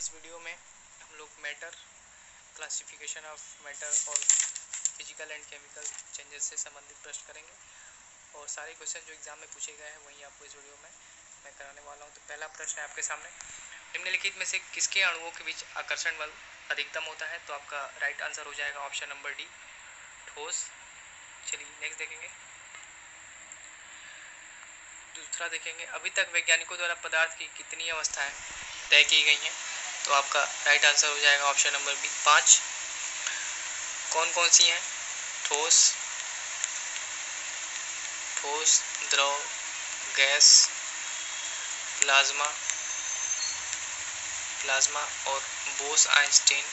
इस वीडियो में हम लोग मैटर, क्लासिफिकेशन ऑफ मैटर और फिजिकल एंड केमिकल चेंजेस से संबंधित प्रश्न करेंगे और सारे क्वेश्चन जो एग्जाम में पूछे गए हैं वही आपको इस वीडियो में मैं कराने वाला हूं। तो पहला प्रश्न है आपके सामने, निम्नलिखित में से किसके अणुओं के बीच आकर्षण बल अधिकतम होता है? तो आपका राइट आंसर हो जाएगा ऑप्शन नंबर डी, ठोस। चलिए नेक्स्ट देखेंगे। दूसरा देखेंगे, अभी तक वैज्ञानिकों द्वारा पदार्थ की कितनी अवस्थाएं तय की गई हैं? तो आपका राइट आंसर हो जाएगा ऑप्शन नंबर बी, 5। कौन कौन सी हैं? ठोस, द्रव, गैस, प्लाज्मा और बोस-आइंस्टीन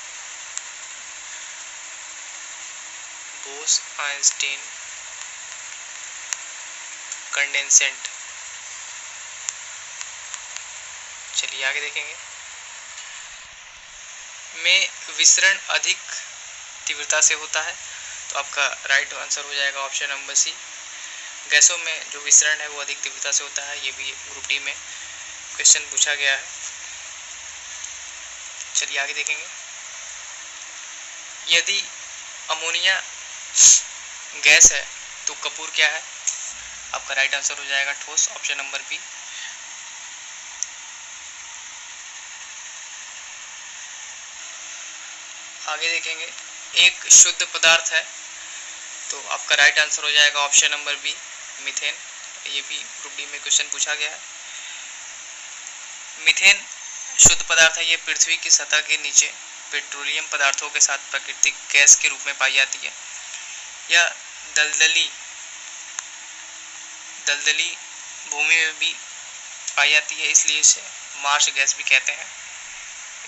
कंडेंसेंट। चलिए आगे देखेंगे। में विसरण अधिक तीव्रता से होता है? तो आपका राइट आंसर हो जाएगा ऑप्शन नंबर सी, गैसों में जो विसरण है वो अधिक तीव्रता से होता है। ये भी ग्रुप डी में क्वेश्चन पूछा गया है। चलिए आगे देखेंगे। यदि अमोनिया गैस है तो कपूर क्या है? आपका राइट आंसर हो जाएगा ठोस, ऑप्शन नंबर बी। आगे देखेंगे, एक शुद्ध पदार्थ है तो आपका राइट आंसर हो जाएगा ऑप्शन नंबर बी, मीथेन। ये भी ग्रुप डी में क्वेश्चन पूछा गया है। मीथेन शुद्ध पदार्थ है। ये पृथ्वी की सतह के नीचे पेट्रोलियम पदार्थों के साथ प्राकृतिक गैस के रूप में पाई जाती है। यह दलदली भूमि में भी पाई जाती है, इसलिए इसे मार्स गैस भी कहते हैं।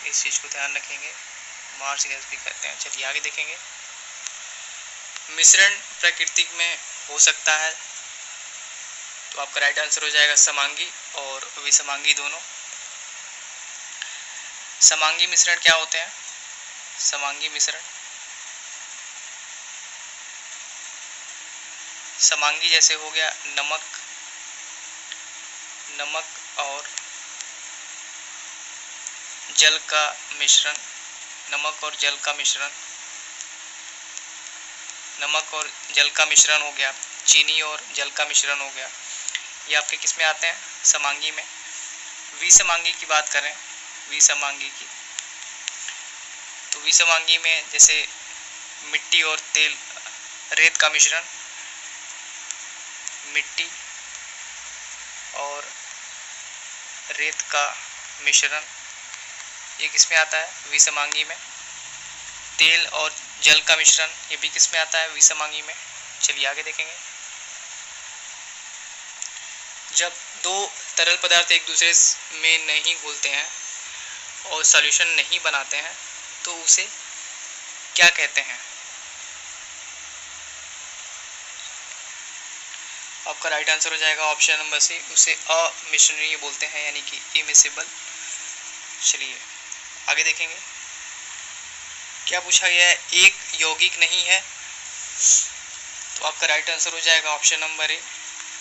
इस चीज को ध्यान रखेंगे, मार्स गैस भी कहते हैं। चलिए आगे देखेंगे। मिश्रण प्राकृतिक में हो सकता है तो आपका राइट आंसर हो जाएगा समांगी और विसमांगी दोनों। समांगी मिश्रण क्या होते हैं? समांगी मिश्रण, समांगी जैसे हो गया नमक और जल का मिश्रण, नमक और जल का मिश्रण हो गया, चीनी और जल का मिश्रण हो गया। ये आपके किस में आते हैं? समांगी में। विसमांगी की बात करें, विसमांगी की, तो विसमांगी में जैसे मिट्टी और तेल, रेत का मिश्रण, मिट्टी और रेत का मिश्रण, ये किस में आता है? विसमांगी में। तेल और जल का मिश्रण, ये भी किस में आता है? विसमांगी में। चलिए आगे देखेंगे। जब दो तरल पदार्थ एक दूसरे में नहीं घुलते हैं और सॉल्यूशन नहीं बनाते हैं तो उसे क्या कहते हैं? आपका राइट आंसर हो जाएगा ऑप्शन नंबर सी, उसे अमिश्रणीय बोलते हैं, यानी कि इमिसिबल। चलिए आगे देखेंगे। क्या पूछा गया है? एक यौगिक नहीं है, तो आपका राइट आंसर हो जाएगा ऑप्शन नंबर ए,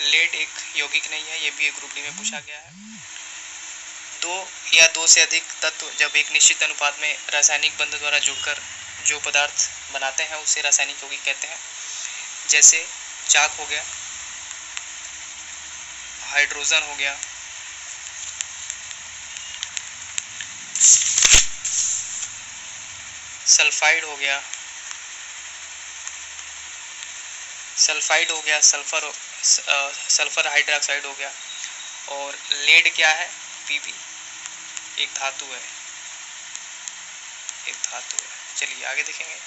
लेड एक यौगिक नहीं है। ये भी एक ग्रुप डी में पूछा गया है। दो या दो से अधिक तत्व जब एक निश्चित अनुपात में रासायनिक बंध द्वारा जुड़कर जो पदार्थ बनाते हैं उसे रासायनिक यौगिक कहते हैं। जैसे चाक हो गया, हाइड्रोजन हो गया, सल्फाइड हो गया, सल्फर हाइड्रोक्साइड हो गया, और लेड क्या है? पीबी, एक धातु है। चलिए आगे देखेंगे।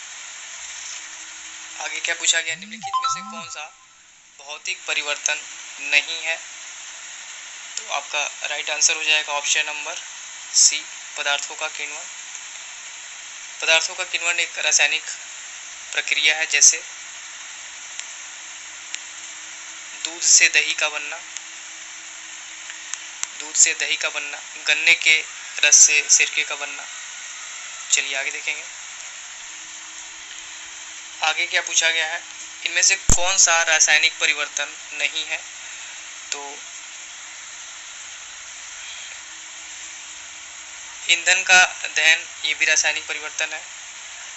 आगे क्या पूछा गया? निम्नलिखित में से कौन सा भौतिक परिवर्तन नहीं है? तो आपका राइट आंसर हो जाएगा ऑप्शन नंबर सी, पदार्थों का किण्वन। पदार्थों का किण्वन एक रासायनिक प्रक्रिया है, जैसे दूध से दही का बनना, गन्ने के रस से सिरके का बनना। चलिए आगे देखेंगे। आगे क्या पूछा गया है? इनमें से कौन सा रासायनिक परिवर्तन नहीं है? तो ईंधन का दहन, ये भी रासायनिक परिवर्तन है।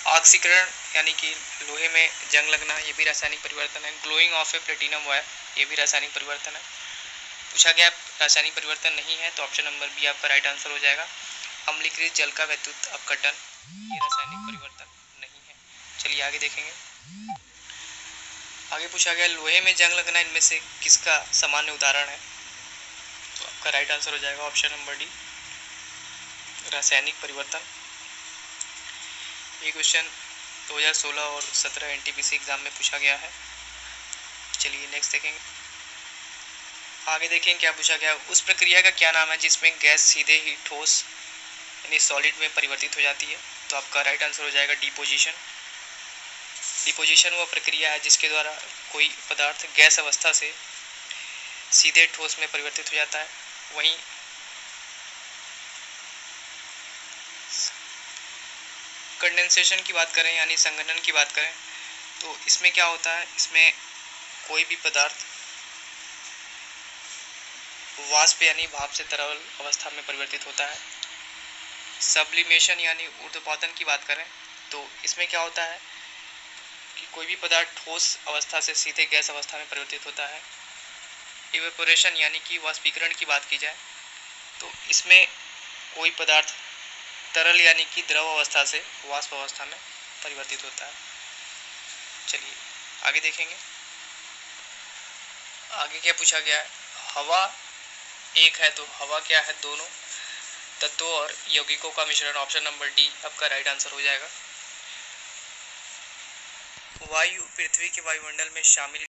ऑक्सीकरण यानी कि लोहे में जंग लगना, ये भी रासायनिक परिवर्तन है। Glowing of A platinum wire, ये भी रासायनिक परिवर्तन है। पूछा गया रासायनिक परिवर्तन नहीं है तो ऑप्शन नंबर बी आपका राइट आंसर हो जाएगा। अम्लीकृत जल का वैद्युत अपघटन, ये रासायनिक परिवर्तन नहीं है। चलिए आगे देखेंगे। आगे पूछा गया लोहे में जंग लगना इनमें से किसका सामान्य उदाहरण है, तो आपका राइट आंसर हो जाएगा ऑप्शन नंबर डी, रासायनिक परिवर्तन। ये क्वेश्चन 2016 और 17 एनटीपीसी एग्जाम में पूछा गया है। चलिए नेक्स्ट देखेंगे। आगे देखेंगे क्या पूछा गया। उस प्रक्रिया का क्या नाम है जिसमें गैस सीधे ही ठोस यानी सॉलिड में परिवर्तित हो जाती है, तो आपका राइट आंसर हो जाएगा डिपोजिशन। डिपोजिशन वह प्रक्रिया है जिसके द्वारा कोई पदार्थ गैस अवस्था से सीधे ठोस में परिवर्तित हो जाता है। वहीं कंडेंसेशन की बात करें यानी संघनन की बात करें तो इसमें क्या होता है, इसमें कोई भी पदार्थ वाष्प यानी भाप से तरल अवस्था में परिवर्तित होता है। सब्लिमेशन यानी ऊर्ध्वपातन की बात करें तो इसमें क्या होता है कि कोई भी पदार्थ ठोस अवस्था से सीधे गैस अवस्था में परिवर्तित होता है। इवेपोरेशन यानी कि वाष्पीकरण की बात की जाए तो इसमें कोई पदार्थ तरल यानी कि द्रव अवस्था से वाष्प अवस्था में परिवर्तित होता है। चलिए आगे देखेंगे। आगे क्या पूछा गया है। हवा एक है तो हवा क्या है, दोनों तत्वों और यौगिकों का मिश्रण, ऑप्शन नंबर डी आपका राइट आंसर हो जाएगा। वायु पृथ्वी के वायुमंडल में शामिल